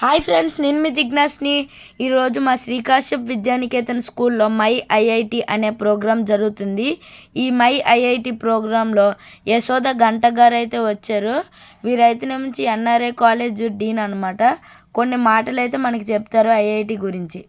Hi friends, నేను మీ జిజ్ఞాస్ని. ఈరోజు మా శ్రీకాశ్యప్ విద్యానికేతన్ స్కూల్లో మై ఐఐటి అనే ప్రోగ్రాం జరుగుతుంది. ఈ మై ఐఐటి ప్రోగ్రాంలో యశోద గంట గారు అయితే వచ్చారు. వీరైతే నుంచి ఎన్ఆర్ఐ కాలేజ్ డీన్ అనమాట. కొన్ని మాటలు అయితే మనకి చెప్తారు ఐఐటి గురించి.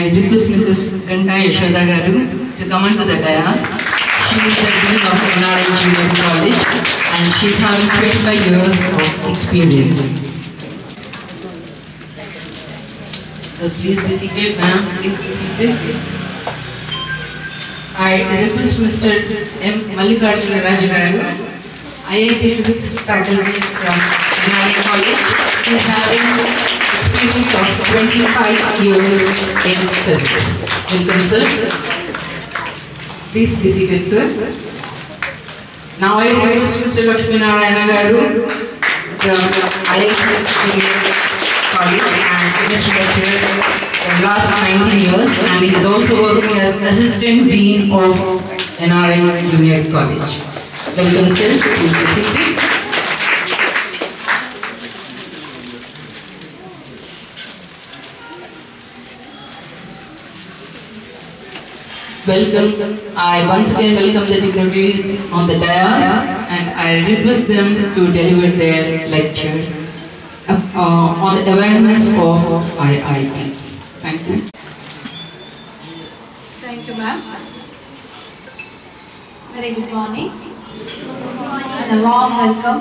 I request Mrs. Ganta Yashoda Garu to come onto the dais. She is the Dean of NRI Junior College and she is having 25 years of experience. So please be seated, ma'am. Please be seated. I request Mr. M. Mallikarjuna Raju Garu, IIT Physics faculty from NRI College. He is having experience of 25 years in physics. Welcome, sir. Please be seated, sir. Now I request Mr. Lakshmi Narayana Garu from IIT College and Mr. Lecturer for last 19 years, and he is also working as Assistant Dean of NRI Junior College. Welcome, sir. Please be seated. Welcome. I once again welcome the dignitaries on the dais and I request them to deliver their lecture on the awareness of IIT. Thank you. Thank you, ma'am. Very good morning and a warm welcome.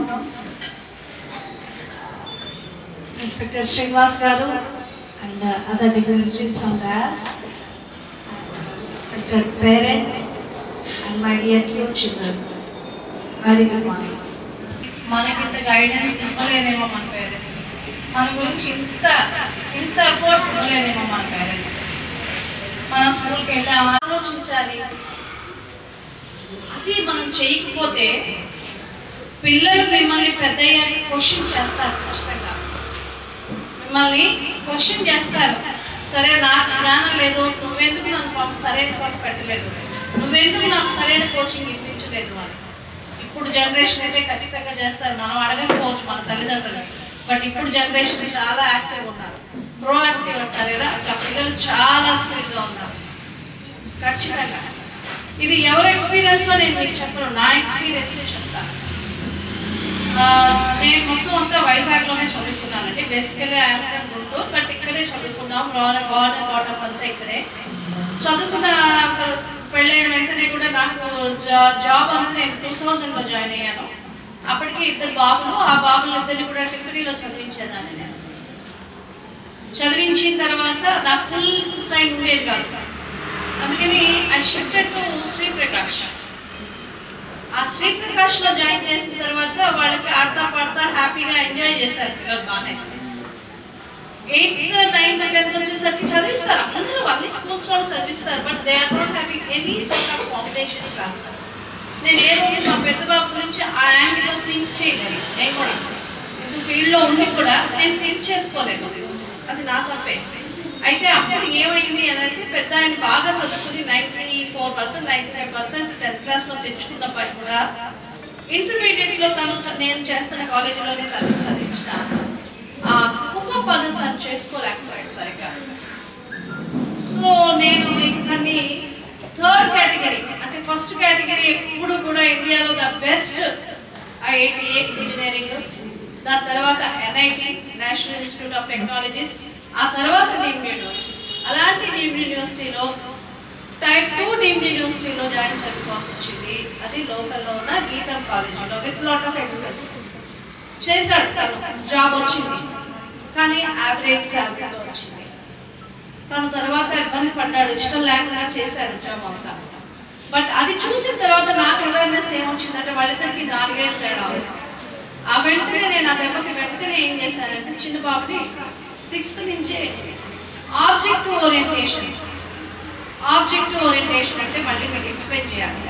Inspector Srinivas Garu and other dignitaries on the dais. Respected parents and my dear cute children, very good morning. మనకి ఇంత guidance ఇవ్వలేదేమో మన parents, మన గురించి ఇంత efforts ఇవ్వలేదేమో మన parents. మనం స్కూల్కి వెళ్ళామా ఆలోచించాలి. అది మనం చేయకపోతే పిల్లలు మిమ్మల్ని పెద్ద క్వశ్చన్ చేస్తారు. ఖచ్చితంగా మిమ్మల్ని క్వశ్చన్ చేస్తారు. సరే, నాకు జ్ఞానం లేదు, నువ్వెందుకు నన్ను సరైన పాటు పెట్టలేదు, నువ్వెందుకు నాకు సరైన కోచింగ్ ఇప్పించలేదు అని. ఇప్పుడు జనరేషన్ అయితే ఖచ్చితంగా చేస్తారు. మనం అడగకపోవచ్చు మన తల్లిదండ్రులు, బట్ ఇప్పుడు జనరేషన్ చాలా యాక్టివ్ ఉన్నారు, ప్రోయాక్టివ్ ఉంటారు కదా. అట్లా పిల్లలు చాలా స్పీడ్గా ఉన్నారు. ఖచ్చితంగా ఇది ఎవరి ఎక్స్పీరియన్స్లో నేను మీకు చెప్పను, నా ఎక్స్పీరియన్సే చెప్తాను. నేను మొత్తం అంతా వైజాగ్లోనే చదువుకున్నానండి. బేసికల్లీ ఐఎమ్ గుంటూరు, బట్ ఇక్కడే చదువుకున్నాం. బాటం అంతా ఇక్కడే చదువుకున్న. పెళ్ళైన వెంటనే కూడా నాకు జాబ్ అనేది నేను 2000లో జాయిన్ అయ్యాను. అప్పటికి 2 బాబులు. ఆ బాబులు ఇద్దరిని కూడా టిఫినీలో చదివించేదాన్ని నేను. చదివించిన తర్వాత నాకు ఫుల్ టైం ఉండేది కాదు. అందుకని ఐ షిఫ్టెడ్ టు శ్రీప్రకాష్. ఆ శ్రీప్రకాష్లో జాయిన్ చేసిన తర్వాత వాళ్ళకి ఆడతా పాడతా హ్యాపీగా ఎంజాయ్ చేశారు పిల్లలు బాగానే. 8th, 9th, 10th వచ్చేసరికి చదివిస్తారు అందరూ, అన్ని స్కూల్స్లో చదివిస్తారు, but they are not having any sort of competition classes. నేను ఏ రోజు మా పెద్ద బాబు గురించి ఆ యాంగిల్లో థింక్ చేయలేదు. నేను కూడా ఫీల్డ్లో ఉండి కూడా నేను థింక్ చేసుకోలేదు. అది నా తప్పే. అయితే అప్పుడు ఏమైంది అని అంటే, పెద్ద ఆయన బాగా చదువుకుని 94%, 95% 10th క్లాస్లో తెచ్చుకున్నప్పుడు కూడా ఇంటర్మీడియట్లో నేను చేస్తున్న కాలేజీలోనే తను చదివించిన ఆ కుప్ప పనులు తను చేసుకోలేకపోయాడు సరిగ్గా. సో నేను ఇక్కడిని 3rd కేటగిరీ, అంటే ఫస్ట్ కేటగిరీ ఎప్పుడు కూడా ఇండియాలో ద బెస్ట్ ఐఐటి ఇంజనీరింగ్, దాని తర్వాత NIT national institute of technologies, ఆ తర్వాత డీమ్డ్ యూనివర్సిటీస్. అలాంటి డీమ్డ్ యూనివర్సిటీలో టైప్ 2 డీమ్డ్ యూనివర్సిటీలో జాయిన్ చేసుకోవాల్సి వచ్చింది. అది లోకల్లో ఉన్న గీతం కాలేజీలో విత్ లాట్ ఆఫ్ ఎక్స్పెన్సెస్. చేశాడు తను, జాబ్ వచ్చింది, కానీ యావరేజ్ శాలరీతో వచ్చింది. తను తర్వాత ఇబ్బంది పడ్డాడు, ఇష్టం లేకుండా చేశాడు జాబ్ అంతా. బట్ అది చూసిన తర్వాత నాకు అవేర్నెస్ ఏమొచ్చిందంటే, వాళ్ళిద్దరికి 4 ఏళ్ళు తేడా. ఆ వెంటనే నేను ఆ దెబ్బకి వెంటనే ఏం చేశానంటే, చిన్న బాబుని 6th నుంచే ఆబ్జెక్టివ్ ఓరియంటేషన్ అంటే మళ్ళీ మీకు ఎక్స్ప్లెయిన్ చేయాలి.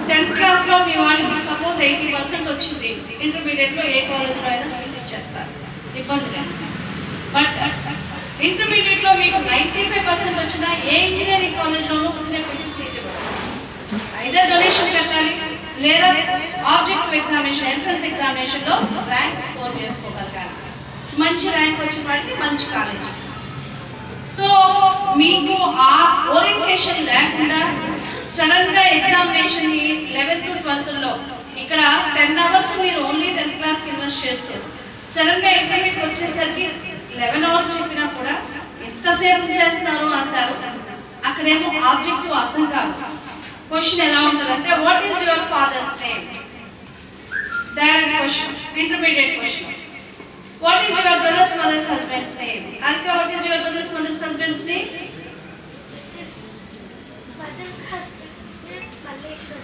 10th క్లాస్లో మీ వాళ్ళకి సపోజ్ 80% వచ్చింది, ఇంటర్మీడియట్లో ఏ కాలేజ్లో అయినా సీట్ ఇచ్చేస్తారు, ఇబ్బంది లేదు. బట్ ఇంటర్మీడియట్లో మీకు 90 ఏ ఇంజనీరింగ్ కాలేజ్లోనూ ఉండే పెట్టి సీట్ ఇవ్వడం. ఐదర్ డొనేషన్ కట్టాలి లేదా ఆబ్జెక్టివ్ ఎగ్జామినేషన్ ఎంట్రన్స్ ఎగ్జామినేషన్లో ర్యాంక్ స్కోర్ చేసుకోగలగాలి. మంచి ర్యాంక్ వచ్చిన వాడికి మంచి కాలేజ్. సో మీకు ఆ ఓరియంటేషన్ లేకుండా సడన్గా ఎగ్జామినేషన్ 11th 12thలో ఇక్కడ 10 hours మీరు ఓన్లీ 10th క్లాస్కి ఇన్వెస్ట్ చేస్తారు. సడన్గా ఇంటర్వ్యూకి వచ్చేసరికి 11 hours చెప్పినా కూడా ఎంతసేపు చేస్తున్నారు అంటారు. అక్కడేమో ఆబ్జెక్టివ్ అర్థం కాదు. క్వశ్చన్ ఎలా ఉంటుందంటే what is your father's name? Direct question. Intermediate question. What is your brother's mother's husband's name? Alka, what is your brother's mother's husband's name? Mother's husband's name Malleshwar.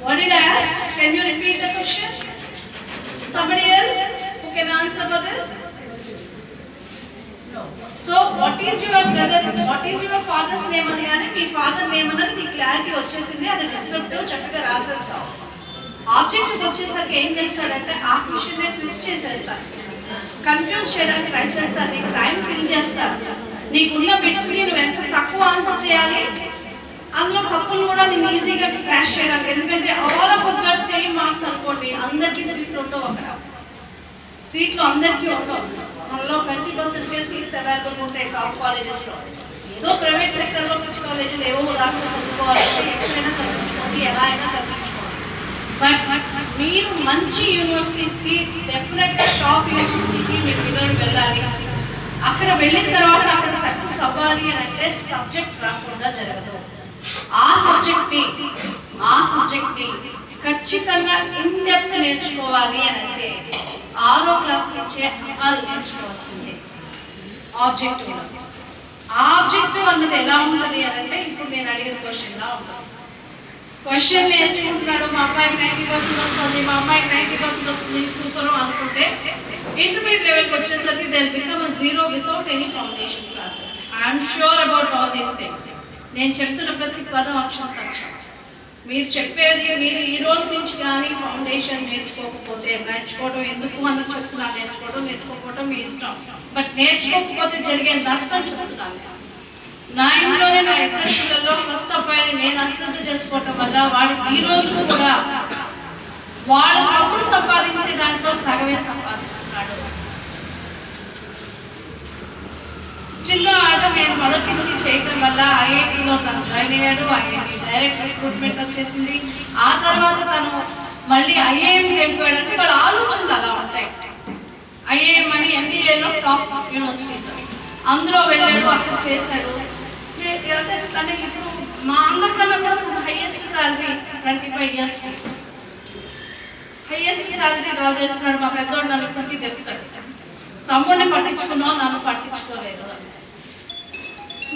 What did I ask? Can you repeat the question? Somebody else who can answer for this? No. So, what is your father's name అని కానీ మీ father name అనేది నీ clarity వచ్చేసింది. అది descriptive చక్కగా రాసేస్తావు. ఆబ్జెక్ట్కి వచ్చేసరికి ఏం చేస్తాడంటే ఆ క్వశ్చన్ ట్విస్ట్ చేసేస్తారు, కన్ఫ్యూజ్ చేయడానికి ట్రై చేస్తారు, నీకు టైం ఫిల్ చేస్తారు. నీకున్న బిట్స్ని నువ్వు ఎంత తక్కువ ఆన్సర్ చేయాలి, అందులో తప్పులు కూడా నేను ఈజీగా క్రాష్ చేయడానికి. ఎందుకంటే all of us got same marks అనుకోండి, అందరికీ సీట్లు ఉండవు. అక్కడ సీట్లు అందరికీ ఉండవు. మనలో 20% సీట్స్ అవైలబుల్ ఉంటాయి టాప్ కాలేజెస్లో. ఏదో ప్రైవేట్ సెక్టర్లో పిచ్చి కాలేజీలు ఏవో ఉదాహరణ చదువుకోవాలంటే ఎక్కడైనా చదివించుకోండి, ఎలా అయినా చదివించుకోండి. బట్ మీరు మంచి యూనివర్సిటీస్కి, డెఫినెట్గా టాప్ యూనివర్సిటీకి మీ పిల్లలు వెళ్ళాలి. అక్కడ వెళ్ళిన తర్వాత అక్కడ సక్సెస్ అవ్వాలి అని అంటే సబ్జెక్ట్ రాకుండా జరగదు. ఆ సబ్జెక్ట్ని ఖచ్చితంగా ఇన్డెప్త్ నేర్చుకోవాలి అని అంటే 6వ క్లాస్ నుంచే అమ్మాయిలు నేర్చుకోవాల్సిందే ఆబ్జెక్టివ్. ఆబ్జెక్టివ్ అన్నది ఎలా ఉంటుంది అని అంటే ఇప్పుడు నేను అడిగిన క్వశ్చన్లా ఉంటుంది. క్వశ్చన్ నేర్చుకుంటున్నాడు, మా అబ్బాయికి 90% వస్తుంది, మా అమ్మాయికి 90% వస్తుంది, సూపర్ అనుకుంటే ఇంటర్మీడియట్ లెవెల్కి వచ్చేసరికి they become a zero without any foundation classes. I'm sure about all these things. నేను చెప్తున్న ప్రతి పదం అక్షరం సత్యం. మీరు చెప్పేది మీరు ఈ రోజు నుంచి కానీ ఫౌండేషన్ నేర్చుకోవడం ఎందుకు అన్నది చెప్తున్నాను. నేర్చుకోకపోవడం మీ ఇష్టం. బట్ నేర్చుకోకపోతే జరిగే నష్టం చెప్తున్నాను. నా ఇంట్లోనే నా ఇద్దరు పిల్లల్లో ఫస్ట్ అబ్బాయిని నేను అశ్రద్ధ చేసుకోవటం వల్ల వాడు ఈ రోజు కూడా వాడు అప్పుడు సంపాదించే దాంట్లో సగమే సంపాదిస్తున్నాడు. చిన్న ఆట నేను మొదటి నుంచి చేయటం వల్ల ఐఐటీలో తను జాయిన్ అయ్యాడు. ఐఐటీ డైరెక్ట్ రిక్రూట్మెంట్ వచ్చేసింది. ఆ తర్వాత తను మళ్ళీ ఐఐఎం వెళ్ళిపోయాడంటే వాళ్ళ ఆలోచనలు అలా ఉంటాయి. ఐఐఎం అని ఎంబీఏలో టాప్ యూనివర్సిటీస్ అందులో వెళ్ళాడు, అక్కడ చేశాడు. తను ఇప్పుడు మా అందరికన్నా కూడా highest salary 25 years highest salary draw చేస్తున్నాడు. మా పెద్దోడు నన్ను ఇప్పటికీ తెప్పుతాడు, తమ్ముడిని పట్టించుకున్నావు, నన్ను పట్టించుకోలేదు.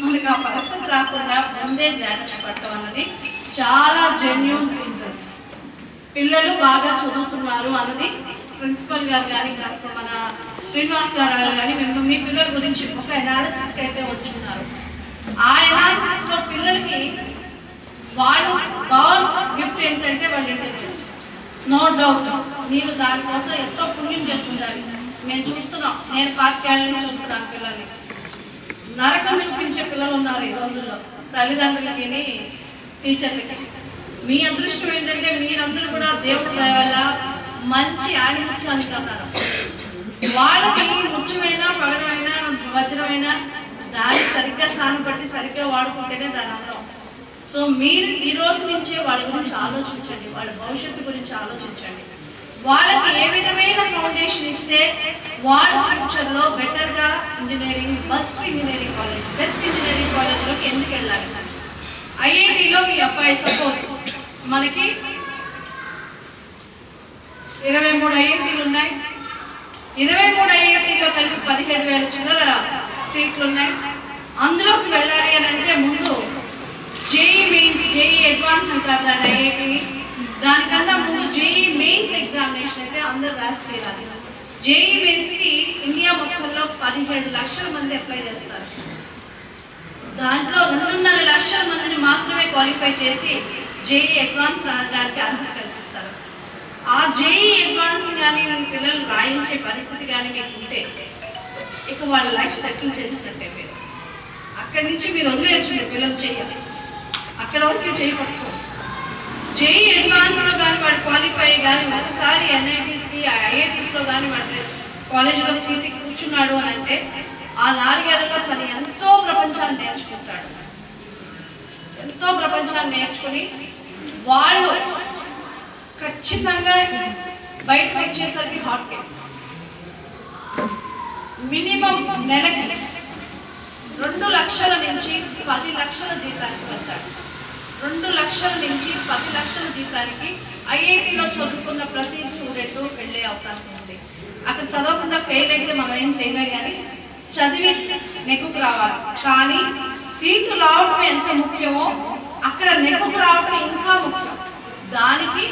మనకి ఆ పరిస్థితి రాకుండా ముందే జాగ్రత్త పడటం అన్నది చాలా జెన్యూన్ రీజన్. పిల్లలు బాగా చదువుతున్నారు అన్నది ప్రిన్సిపల్ గారు కానీ మన శ్రీనివాస్ గారు కానీ మేము మీ పిల్లల గురించి ఒక అనాలిసిస్కి అయితే వచ్చున్నారు. ఆ అనాలిసిస్లో పిల్లలకి వాళ్ళు గిఫ్ట్ ఏంటంటే వాళ్ళ ఇంటెలిజెన్స్. నో డౌట్ మీరు దానికోసం ఎంతో పుణ్యం చేస్తుండాలి. మేము చూస్తున్నాం, నేను 5 ఏళ్ళ నుంచి చూస్తున్నాను పిల్లల్ని. నరకం చూపించే పిల్లలు ఉన్నారు ఈ రోజుల్లో తల్లిదండ్రులకి టీచర్లకి. మీ అదృష్టం ఏంటంటే మీరందరూ కూడా దేవుడి దయ వల్ల మంచి ఆణిముత్యానికి అన్నారు. వాళ్ళకి ముత్యమైనా పగడమైనా వజ్రమైనా దాన్ని సరిగ్గా స్థానం బట్టి సరిగ్గా వాడుకుంటేనే దాని అందం. సో మీరు ఈ రోజు నుంచే వాళ్ళ గురించి ఆలోచించండి, వాళ్ళ భవిష్యత్తు గురించి ఆలోచించండి. వాళ్ళకి ఏ విధమైన ఫౌండేషన్ ఇస్తే వాళ్ళ ఫ్యూచర్లో బెటర్గా ఇంజనీరింగ్ బెస్ట్ ఇంజనీరింగ్ కాలేజ్లోకి ఎందుకు వెళ్ళాలి. ఐఐటీలో మీ అబ్బాయి సపోజ్ మనకి 23 ఐఐటీలు ఉన్నాయి. 23 ఐఐటీలో కలిపి 17,000 చిల్లర సీట్లు ఉన్నాయి. అందులోకి వెళ్ళాలి అని అంటే ముందు జేఈ మెయిన్స్, జేఈ అడ్వాన్స్ అంటారు దాని ఐఐటీని. దానికన్నా ముందు జేఈ మెయిన్స్ ఎగ్జామినేషన్ అయితే అందరు రాసి తీరాలి. జేఈ మెయిన్స్కి ఇండియా మొత్తంలో 17 లక్షల మంది అప్లై చేస్తారు. దాంట్లో 2.5 లక్షల మందిని మాత్రమే క్వాలిఫై చేసి జేఈ అడ్వాన్స్ రాయడానికి అర్హత కల్పిస్తారు. ఆ జేఈ అడ్వాన్స్ కానీ పిల్లలు రాయించే పరిస్థితి కానీ మీకు ఉంటే ఇక వాళ్ళ లైఫ్ సెటిల్ చేసినట్టే. మీరు అక్కడి నుంచి మీరు వదిలేయచ్చు, మీరు పిల్లలు చేయాలి, అక్కడ వరకు చేయబట్టుకో. జేఈ అడ్వాన్స్లో కానీ వాడు క్వాలిఫై కానీ ఒకసారి ఎన్ఐటీస్కి ఐఐటీస్లో కానీ వాడు కాలేజీలో సీట్కి కూర్చున్నాడు అని అంటే ఆ 4 ఏళ్ళలో తను ఎంతో ప్రపంచాన్ని నేర్చుకుంటాడు. ఎంతో ప్రపంచాన్ని నేర్చుకుని వాళ్ళు ఖచ్చితంగా బయటకు వచ్చేసరికి హాట్ కేక్స్. మినిమం నెలకి 2 లక్షల నుంచి 10 లక్షల జీతానికి వెళ్తాడు. 2 లక్షల నుంచి 10 లక్షల జీతానికి ఐఐటీలో చదువుకున్న ప్రతి స్టూడెంట్ వెళ్ళే అవకాశం ఉంది. అక్కడ చదవకుండా ఫెయిల్ అయితే మనం ఏం చేయలేం, కానీ చదివి నెగ్గుకు రావాలి. కానీ సీటు రావడం ఎంత ముఖ్యమో అక్కడ నెగ్గుకు రావడం ఇంకా ముఖ్యం. దానికి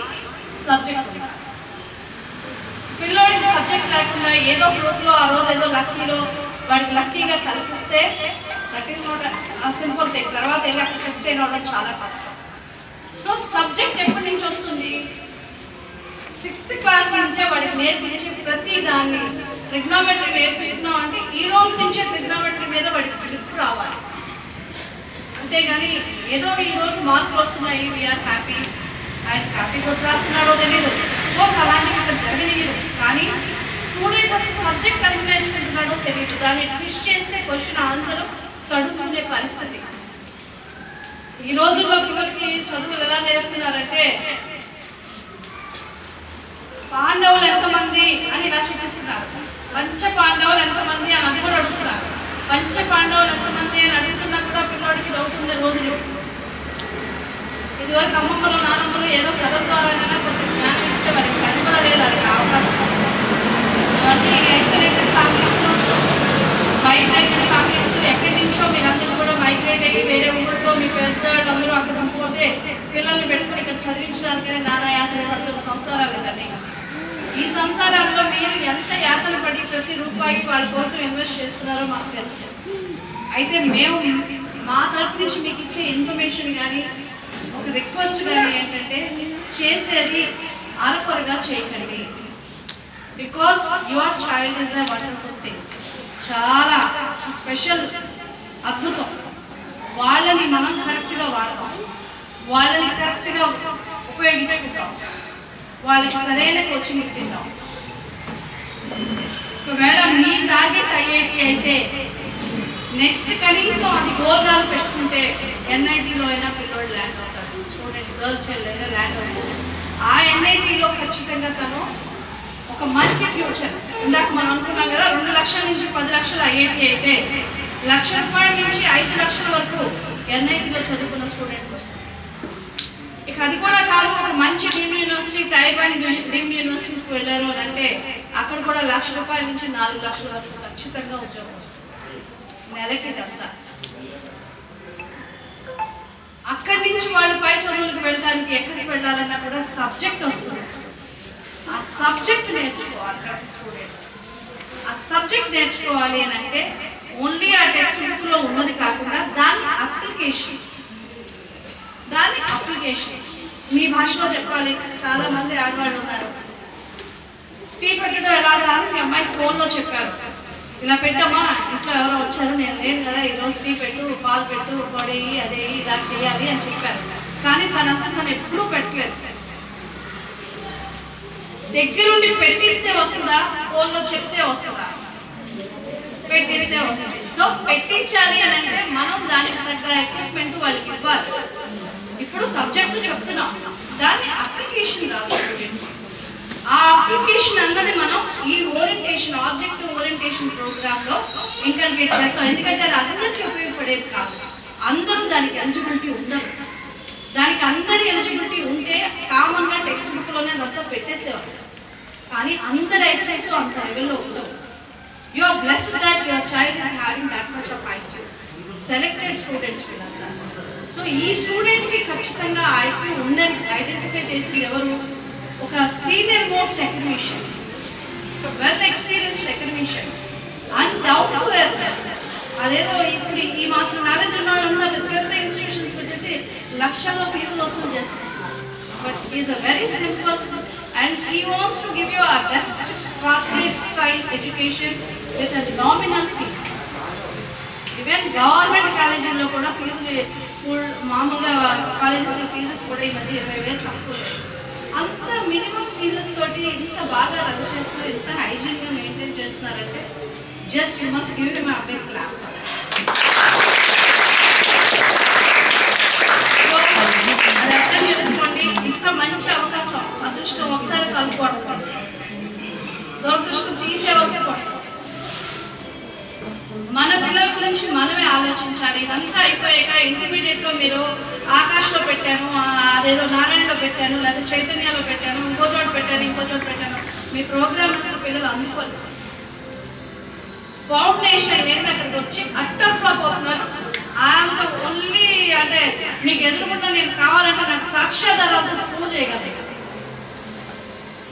సబ్జెక్ట్ ఉంది. పిల్లోడికి సబ్జెక్ట్ లేకుండా ఏదో గ్రూప్లో ఆ రోజు ఏదో లక్కీలో వాడికి లక్కీగా కలిసి వస్తే that is not simple thing. తర్వాత ఎలా సస్టైన్ అవ్వడం చాలా కష్టం. సో సబ్జెక్ట్ ఎప్పటి నుంచి వస్తుంది? 6th క్లాస్ నుంచే వాడికి నేర్పించే ప్రతి దాన్ని. ట్రిగ్నోమెట్రీ నేర్పిస్తున్నాం అంటే ఈ రోజు నుంచే ట్రిగ్నోమెట్రీ మీద వాడికి గ్రిప్ రావాలి. అంతేగాని ఏదో ఈ రోజు మార్కులు వస్తున్నాయి వీఆర్ హ్యాపీ, ఆయన హ్యాపీ కొట్టి రాస్తున్నాడో తెలియదు, కోర్స్ అలాంటివి ఇక్కడ జరగనియదు. కానీ స్టూడెంట్ అసలు సబ్జెక్ట్ ఎంత నేర్చుకుంటున్నాడో తెలియదు. దాన్ని ట్విస్ట్ చేస్తే క్వశ్చన్ ఆన్సర్ తడుకునే పరిస్థితి. ఈ రోజుల్లో పిల్లలకి చదువులు ఎలా నేర్పుతున్నారంటే పాండవులు ఎంతమంది అని ఇలా చూపిస్తున్నారు, పంచ పాండవులు ఎంతమంది అని అది కూడా అడుగుతున్నారు. పంచ పాండవులు ఎంతమంది అని అడుగుతున్నా కూడా పిల్లవాడికి డౌట్ ఉండే రోజులు. ఇదివరకు అమ్మమ్మలు నానమ్మలు ఏదో కథ ద్వారా కొంత జ్ఞానం ఇచ్చేవారు, అది కూడా లేదు, వాడికి అవకాశం. అవన్నీ ఐసోలేటెడ్ ఫ్యామిలీస్, మైగ్రేటెడ్ ఫ్యామిలీస్, ఎక్కడి నుంచో మీరందరూ కూడా మైగ్రేట్ అయ్యి వేరే ఊళ్ళో మీ పెద్దవాళ్ళు అందరూ అక్కడ పోతే పిల్లల్ని పెట్టుకుని ఇక్కడ చదివించడానికనే నానా యాతన పడుతున్న సంసారాలు కానీ ఈ సంసారాల్లో మీరు ఎంత యాతన పడి ప్రతి రూపాయి వాళ్ళ కోసం ఇన్వెస్ట్ చేస్తున్నారో మాకు తెలుసు. అయితే మేము మా తరపు నుంచి మీకు ఇచ్చే ఇన్ఫర్మేషన్ కానీ ఒక రిక్వెస్ట్ కానీ ఏంటంటే చేసేది అరకొరగా చేయకండి. Because your child is a wonderful thing, చాలా స్పెషల్, అద్భుతం. వాళ్ళని మనం కరెక్ట్గా వాడతాం, వాళ్ళని కరెక్ట్గా ఉపయోగించుకుంటాం, వాళ్ళకి సరైన కోచింగ్ ఇప్పిద్దాం. ఒకవేళ మీ టార్గెట్ ఐఐటి అయితే నెక్స్ట్ కనీసం అది గోల్గా పెట్టుకుంటే ఎన్ఐటీలో అయినా పిల్లోడు ల్యాండ్ అవుతారు, స్టూడెంట్ గర్ల్ చైల్డ్ అయినా ల్యాండ్ అవుతారు. ఆ ఎన్ఐటీలో ఖచ్చితంగా తను ఒక మంచి ఫ్యూచర్. ఇందాక మనం అనుకున్నాం కదా 2 లక్షల నుంచి 10 లక్షలు ఐఐటి అయితే ₹1,00,000 నుంచి 5 లక్షల వరకు ఎన్ఐటీలో చదువుకున్న స్టూడెంట్ వస్తుంది. ఇక అది కూడా కాదు, ఒక మంచి డీమ్డ్ యూనివర్సిటీ, టైర్ 1 డీమ్డ్ యూనివర్సిటీస్కి వెళ్ళారు అని అంటే అక్కడ కూడా ₹1,00,000 నుంచి 4 లక్షల వరకు ఖచ్చితంగా ఉద్యోగం వస్తుంది నెలకి. అంతా అక్కడి నుంచి వాళ్ళు పై చదువులకు వెళ్ళడానికి ఎక్కడికి వెళ్ళాలన్నా కూడా సబ్జెక్ట్ వస్తుంది. ఆ సబ్జెక్ట్ నేర్చుకోవాలి ప్రతి స్టూడెంట్. ఆ సబ్జెక్ట్ నేర్చుకోవాలి అని అంటే ఓన్లీ ఆ టెక్స్ట్ బుక్లో ఉన్నది కాకుండా దాని అప్లికేషన్ మీ భాషలో చెప్పాలి. చాలా మంది ఆడవాళ్ళు ఉన్నారు, టీ పెట్టడం ఎలా రాను మీ అమ్మాయికి ఫోన్లో చెప్పారు, ఇలా పెట్టమ్మా ఇంట్లో ఎవరో వచ్చారు, నేను లేను కదా ఈరోజు టీ పెట్టు, పాలు పెట్టు, పొడి అదే ఇలా చేయాలి అని చెప్పారు. కానీ తనంతా తను ఎప్పుడూ పెట్టలేదు. దగ్గరుండి పెట్టిస్తే వస్తుందా, ఫోన్లో చెప్తే వస్తుందా? పెట్టిస్తే వస్తుంది. సో పెట్టించాలి అని అంటే మనం దానికి తగ్గ ఎక్విప్మెంట్ వాళ్ళకి ఇవ్వాలి. ఇప్పుడు సబ్జెక్టు చెప్తున్నాం, దాన్ని అప్లికేషన్ రావాలి. ఆ అప్లికేషన్ అన్నది మనం ఈ ఓరియంటేషన్, ఆబ్జెక్టివ్ ఓరియంటేషన్ ప్రోగ్రాంలో ఇంకల్కేట్ చేస్తాం. ఎందుకంటే అది అందరికీ ఉపయోగపడేది కాదు, అందరూ దానికి ఎలిజిబిలిటీ ఉండదు. దానికి అందరి ఎలిజిబిలిటీ ఉంటే కామన్గా టెక్స్ట్ బుక్లోనే అదంతా పెట్టేసేవాళ్ళు. కానీ అందరి ఐక్యూస్ అంత లెవెల్లో ఉండవు. You are blessed that your child is having that much of IQ. Selected students వీళ్ళంతా. సో ఈ స్టూడెంట్కి ఖచ్చితంగా ఐక్యూ ఉందని ఐడెంటిఫై చేసింది ఎవరు? ఒక సీనియర్ మోస్ట్ అకాడమిషియన్, ఒక well experienced academician and down to earth. అదేదో ఇప్పుడు ఈ మాత్రం నాలెడ్జ్ ఉన్న వాళ్ళంతా పెద్ద ఇన్స్టిట్యూషన్స్కి వచ్చేసి లక్షల్లో ఫీజులు వసూలు చేసుకుంటున్నారు. But is a very simple and he wants to give you a best corporate style education with nominal fees. Even government కాలేజీల్లో కూడా ఫీజులు స్కూల్ మామూలుగా కాలేజెస్ ఫీజెస్ కూడా ఈ మధ్య 20,000 తక్కువ. అంత మినిమం ఫీజెస్ తోటి ఇంత బాగా రన్ చేస్తూ ఇంత హైజీన్గా మెయింటైన్ చేస్తున్నారంటే just you must give him a big clap. అది అర్థం చేసుకోండి. ఇంత మంచి అవకాశం, అదృష్టం ఒకసారి కలుపుకోవడం, దురదృష్టం తీసేవకే కొట్టడం. మన పిల్లల గురించి మనమే ఆలోచించాలి. ఇదంతా అయిపోయాక ఇంటర్మీడియట్లో మీరు ఆకాష్లో పెట్టాను, అదేదో నారాయణలో పెట్టాను, లేదా చైతన్యలో పెట్టాను, ఇంకో చోట పెట్టాను, మీ ప్రోగ్రామ్స్ పిల్లలు అందుకోరు. ఫౌండేషన్ లేదు, అక్కడికి వచ్చి అట్టర్లో పోతున్నారు. అంత ఓన్లీ అంటే మీకు ఎదురుకుండా నేను కావాలంటే నాకు సాక్ష్యాధారాలతో ప్రూవ్ చేయగలను.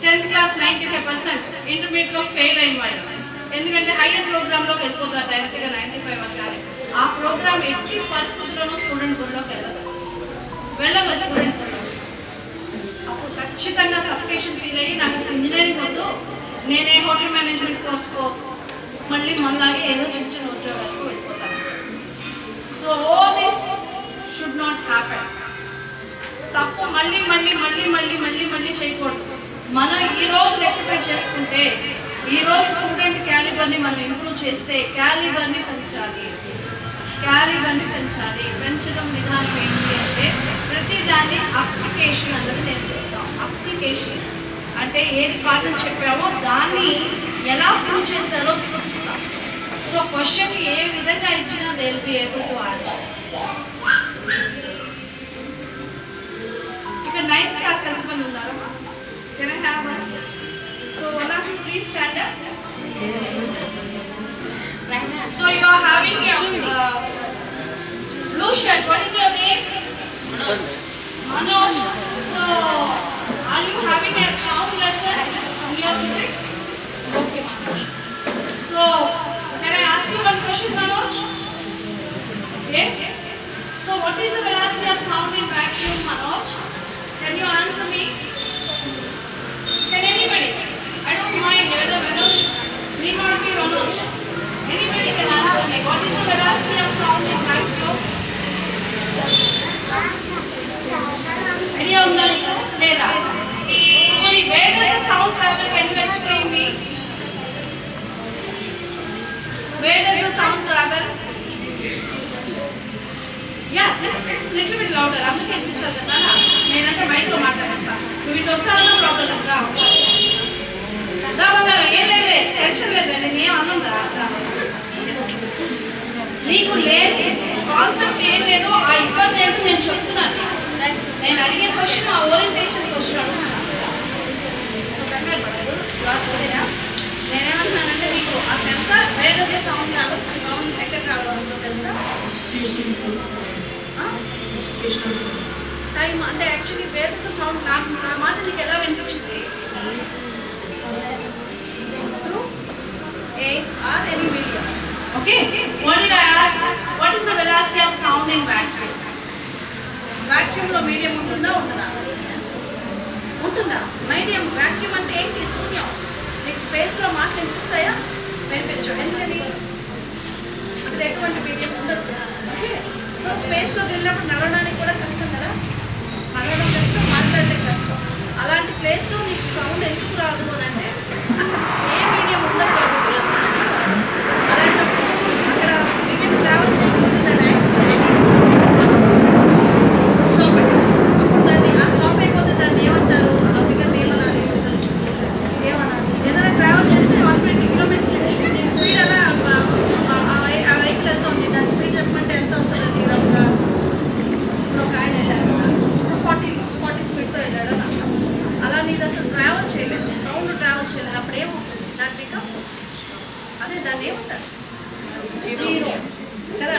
10th క్లాస్ 95%, ఇంటర్మీడియట్లో ఫెయిల్ అయిన వాళ్ళు, ఎందుకంటే హైయర్ ప్రోగ్రాంలోకి వెళ్ళిపోతారు డైరెక్ట్గా 95 వచ్చాలి. ఆ ప్రోగ్రామ్ ఎట్టి పరిస్థితుల్లోనూ స్టూడెంట్ గుడిలోకి వెళ్ళదు స్టూడెంట్. అప్పుడు ఖచ్చితంగా సఫికేషన్ ఫీల్ అయ్యి నాకు అసలు ఇంజనీరింగ్ వద్దు, నేనే హోటల్ మేనేజ్మెంట్ కోర్సుకో, మళ్ళీ మనలాగే ఏదో చిన్న చిన్న ఉద్యోగాలకు వెళ్ళిపోతాను. So all this should not happen. తప్పు మళ్ళీ మళ్ళీ మళ్ళీ మళ్ళీ మళ్ళీ మళ్ళీ చేయకూడదు. మనం ఈరోజు రెక్టిఫై చేసుకుంటే, ఈరోజు స్టూడెంట్ క్యాలిబర్ని మనం ఇంప్రూవ్ చేస్తే క్యాలిబర్ని పెంచాలి. పెంచడం విధానం ఏంటి అంటే ప్రతిదాన్ని అప్లికేషన్ అన్నది నేర్పిస్తాం. అప్లికేషన్ అంటే ఏది పాఠం చెప్పామో దాన్ని ఎలా ప్రూవ్ చేశారో చూపిస్తాం. సో క్వశ్చన్ ఏ విధంగా ఇచ్చినా they will be able to answer. ఇక్కడ 9th క్లాస్ ఎంతమంది ఉన్నారమ్మా? Can I have one? So one of you please stand up. So you are having a blue shirt. What is your name? Manoj. So are you having a sound lesson from your physics? Okay, Manoj. So can I ask you one question, Manoj? Yes. So what is the velocity of sound in vacuum, Manoj? Can you answer me? Can anybody? I don't mind whether Manoj need not be Manoj. Anybody can answer me. What is the velocity of sound in vacuum? Idea unda leeku? Leda. Only where does the sound travel? Can you explain me? Where does the sound travel? Yeah, just little bit louder. Anduke inpichali kada nenante mic lo maatladesta. Nuvu itu ostara problem ledra. Da bandara em lele tension ledra nenu em annandra. నీకు లేదు concept ఏం లేదో ఆ ఇబ్బంది ఏంటో నేను చెప్తున్నాను. నేను అడిగే క్వశ్చన్ ఆ ఓరియంటేషన్ క్వశ్చన్ అడుగుతున్నాను. సో కంగారు పడదు. నేనేమంటున్నానంటే మీకు ఆ తెలుసా వేరే సౌండ్ ట్రావెల్స్ సౌండ్ ఎక్కడ ట్రావెల్ అవుతుందో తెలుసా? టైం అంటే యాక్చువల్లీ వేరే సౌండ్ నా మాట నీకు ఎలా వినిపించింది? Or any medium. Okay? What did I ask? What is the velocity of sound in vacuum? Vacuum lo medium untunda? Medium vacuum ante enti శూన్యం. మీకు స్పేస్ లో మాటలు వినిపిస్తాయా? వినిపించు. ఎందుకని? అక్కడ ఎటువంటి మీడియం ఉండదు. ఓకే, సో స్పేస్ లో వెళ్ళినప్పుడు నడవడానికి కూడా కష్టం కదా. నడవడం కష్టం, మాట్లాడడం కష్టం. అలాంటి ప్లేస్ లో నీకు సౌండ్ ఎందుకు రాదు అని అంటే అక్కడ ఏ మీడియం ఉండదు కాబట్టి. అలాంటప్పుడు అక్కడ మీడియం ట్రావెల్ చేయకపోతే దాని యాక్సిలరేషన్ స్టాప్ అయిపోతుంది. అప్పుడు దాన్ని ఆ స్టాప్ అయిపోతే దాన్ని ఏమంటారు? ఆ ఫిగర్ ఏమనాలి? ఏదైనా ట్రావెల్ చేస్తే 120 కిలోమీటర్స్ స్పీడ్ అలా ఆ వెహికల్ ఎంత ఉంది, దాని స్పీడ్ చెప్పమంటే ఎంత అవుతుంది? తీరంగా ఇప్పుడు ఒక ఆయన వెళ్ళారు 40 స్పీడ్తో వెళ్ళాడు అని అంటాం. అలా నీది అసలు ట్రావెల్ చేయలేదు, సౌండ్ ట్రావెల్ చేయలేదు. అప్పుడు ఏమవుతుంది? దాని పికప్ అదే దాన్ని ఏమంటారు? జీరో కదా.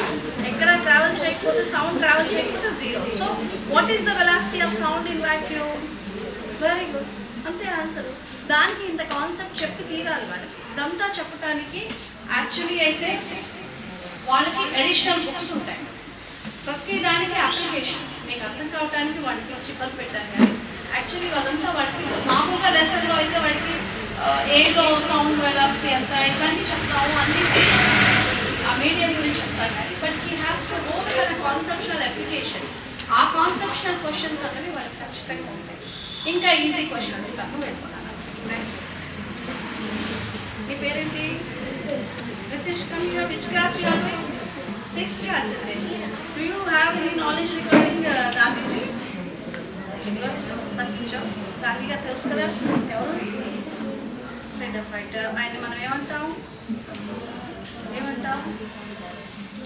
ఎక్కడ ట్రావెల్ చేయకపోతే సౌండ్ ట్రావెల్ చేయకపోతే zero. So what is the velocity of sound in vacuum? Very good, అంతే ఆన్సర్. దానికి ఇంత కాన్సెప్ట్ చెప్పి తీరాలి వాళ్ళకి. ఇదంతా చెప్పడానికి యాక్చువల్లీ అయితే వాళ్ళకి అడిషనల్ బుక్స్ ఉంటాయి. ప్రతి దానికి అప్లికేషన్ మీకు అర్థం కావడానికి వాళ్ళకి ఇబ్బంది పెట్టాను. కానీ యాక్చువల్లీ అదంతా వాడికి మామూలుగా లెసన్లో అయితే వాడికి ఏలో సౌండ్ వెలాసిటీ ఎంత ఇవన్నీ చెప్తాము, అన్నీ చెప్తాము, ఆ మీడియం గురించి చెప్తాను. కానీ but he has to go with a conceptional application. ఆ కాన్సెప్షనల్ క్వశ్చన్స్ అనేవి వాళ్ళకి ఖచ్చితంగా ఉంటాయి. ఇంకా ఈజీ క్వశ్చన్ అడుగుతాను, వెళ్ళిపోతాను. మీ పేరేంటి? Ritesh. Come here. Which class you are in? 6th class. Ritesh, do you have any knowledge regarding Gandhiji? Gandhi గారు తెలుసు కదా, ఎవరు? Freedom fighter. ఆయన మనం ఏమంటాం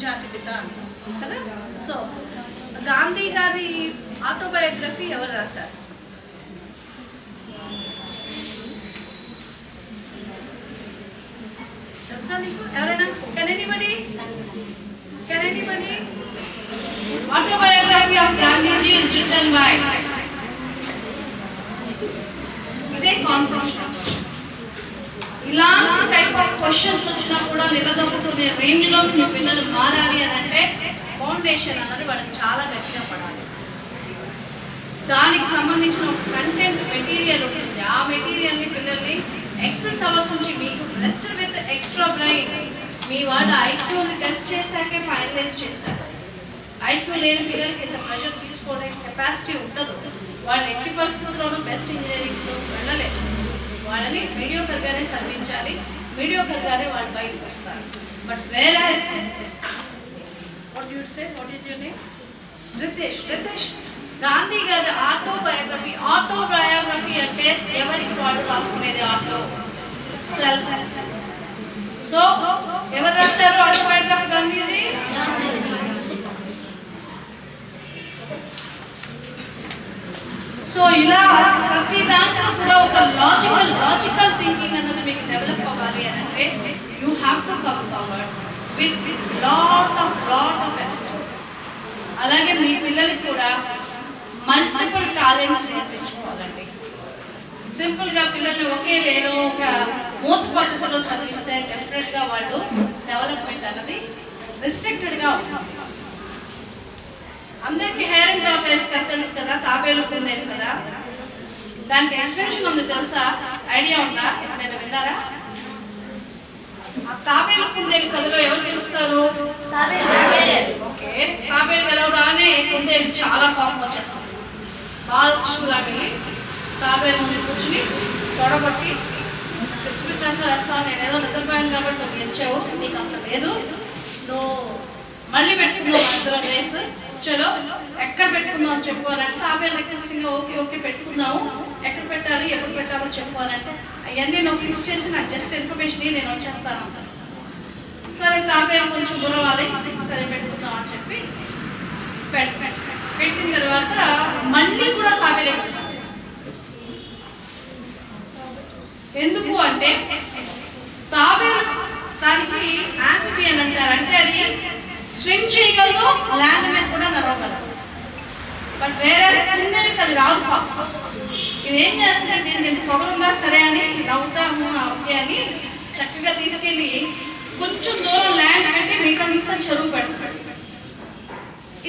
జాతిపిత అంటాం కదా. సో గాంధీ గారి ఆటోబయోగ్రఫీ ఎవరు రాశారు? తెలుసా నీకు? ఎవరైనా? Can anybody? Autobiography of Gandhiji is written by. ఇదే కాన్సెప్షన్ క్వశ్చన్. ఇలాంటి టైప్ ఆఫ్ క్వశ్చన్స్ వచ్చినా కూడా నిలదొక్కునే రేంజ్లో మీ పిల్లలు మారాలి అని అంటే ఫౌండేషన్ అన్నది వాళ్ళకి చాలా గట్టిగా పడాలి. దానికి సంబంధించిన ఒక కంటెంట్ మెటీరియల్ ఉంటుంది. ఆ మెటీరియల్ని పిల్లల్ని ఎక్సెస్ అవర్స్ నుంచి మీకు బ్లెస్డ్ విత్ ఎక్స్ట్రా బ్రెయిన్ మీ వాళ్ళ ఐక్యూని టెస్ట్ చేశాకే ఫైనలైజ్ చేశారు. ఐక్యూ లేని పిల్లలకి ఇంత ప్రెషర్ తీసుకోవడే కెపాసిటీ ఉండదు. వాళ్ళు ఎట్టి పరిస్థితుల్లోనూ బెస్ట్ ఇంజనీరింగ్స్లో వెళ్ళలేదు. వాళ్ళని మీడియోకర్గానే చదివించాలి, మీడియోకర్గానే వాళ్ళు బయటకు వస్తారు. But where what you say, what is your name? Ritesh. Gandhi గారి ఆటోబయోగ్రఫీ అంటే ఎవరికి వాళ్ళు రాసుకునేది? Auto self. సో ఎవరు రాస్తారు ఆటోబయోగ్రఫీ? గాంధీజీ. సో ఇలా ప్రతి దాంట్లో కూడా ఒక లాజికల్ థింకింగ్ అన్నది మీకు డెవలప్ అవ్వాలి అని అంటే you have to come forward with lot of efforts. అలాగే మీ పిల్లలకి కూడా మల్టిపుల్ టాలెంట్స్ నేర్పించుకోవాలండి. సింపుల్గా పిల్లల్ని ఒకే వేలో ఒక మోస్ట్ పద్ధతిలో చదివిస్తే డెఫినెట్గా వాళ్ళు డెవలప్మెంట్ అన్నది రిస్ట్రిక్టెడ్గా ఉంటుంది. అందరికీ హెయిర్ అండ్ టార్టాయిస్ కథ తెలుసు కదా, తాబేలు కుందేలు కదా. దానికి ఎక్స్టెన్షన్ ఉంది తెలుసా? ఐడియా ఉందా? ఎప్పుడైనా విన్నారా? ఆ తాబేలు కుందేలు కథలో ఎవరు గెలుస్తారు? ఓకే, తాబేలు గెలవగానే కుందేలు చాలా కోపం వచ్చేస్తుంది. బాలకృష్ణులా వెళ్ళి తాబేలు ముందు కూర్చుని తొడగొట్టి పిచ్చి పిచ్చి అంటే వేస్తాను, నేను ఏదో నిద్రపోయాను కాబట్టి నువ్వు గెలిచావు, నీకు అంత లేదు, నువ్వు మళ్ళీ పెట్టుకుందాం అందరం రేస్, చలో ఎక్కడ పెట్టుకుందాం అని చెప్పుకోవాలంటే తాబేలు రిక్వెస్టింగ్ ఓకే పెట్టుకుందాము, ఎక్కడ పెట్టాలి ఎప్పుడు పెట్టాలో చెప్పుకోవాలంటే అవన్నీ నువ్వు ఫిక్స్ చేసి నాకు జస్ట్ ఇన్ఫర్మేషన్ నేను వచ్చేస్తాను అంటాను. సరే తాబేలు కొంచెం బురవాలి, సరే పెట్టుకుందాం అని చెప్పి పెట్టిన తర్వాత మళ్ళీ కూడా తాబేలే వస్తుంది. ఎందుకు అంటే తాబేలు దానికి యాంఫిబియన్ అంటారు, అంటే అది స్విమ్ చేయగలదు, ల్యాండ్ మీద కూడా నడవగలదు. బట్ వేరే కుందేలుకి అది రాదు. ఇది ఏం చేస్తుంది, దీనికి ఎంత పొగరుందా సరే అని నవ్వుతాము ఓకే అని చక్కగా తీసుకెళ్ళి కొంచెం దూరం ల్యాండ్ అంటే మీకంతా చెరువు పెడతాడు.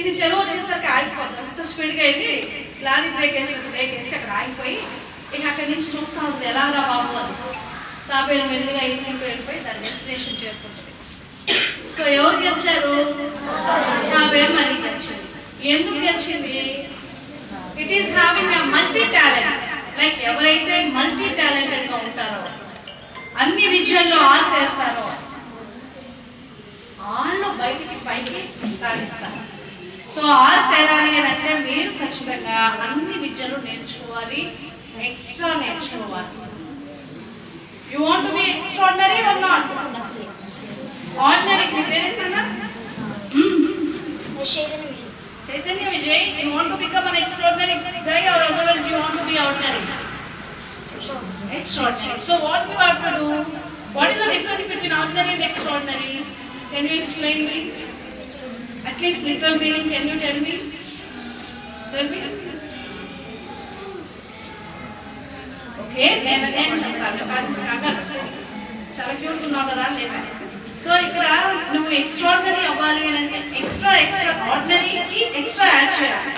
ఇది చెరువు వచ్చేసరికి ఆగిపోతుంది. అంత స్పీడ్గా వెళ్ళి లారీ బ్రేక్ వేసి అక్కడ ఆగిపోయి ఇక అక్కడి నుంచి చూస్తూ ఉంటుంది ఎలా రా బాబు అని. తాబేలు మెల్లిగా ఈదుకుంటూ వెళ్ళిపోయి దాని డెస్టినేషన్ చేరుకుంటుంది. సో ఎవరు గెలిచారు? తాబేలు మళ్ళీ గెలిచింది. ఎందుకు గెలిచింది? It is having a multi talent. Like ఎవరైతే మల్టీ టాలెంటెడ్గా ఉంటారో, అన్ని విద్యల్లో ఆరితేరుతారో వాళ్ళు బయటికి పైకి సాధిస్తారు. సో ఆరితేరాలి అని అంటే మీరు ఖచ్చితంగా అన్ని విద్యలు నేర్చుకోవాలి, ఎక్స్ట్రా నేర్చుకోవాలి. You want to be extraordinary or not? Ordinary. మీ పేరేంటన్నా? Chaitanya Vijay. You want to become an extraordinary guy or otherwise you want to be ordinary? Extraordinary. So what you have to do? What is the difference between ordinary and extraordinary? Can you explain me? At least literal meaning, can you tell me? Tell me. Okay, నేను చెప్తాను. చాలా cute ఉన్నావు కదా నేను. So ఇక్కడ నువ్వు extraordinary అవ్వాలి అని అంటే ఎక్స్ట్రా ఆర్డినరీకి ఎక్స్ట్రా యాడ్ చేయాలి,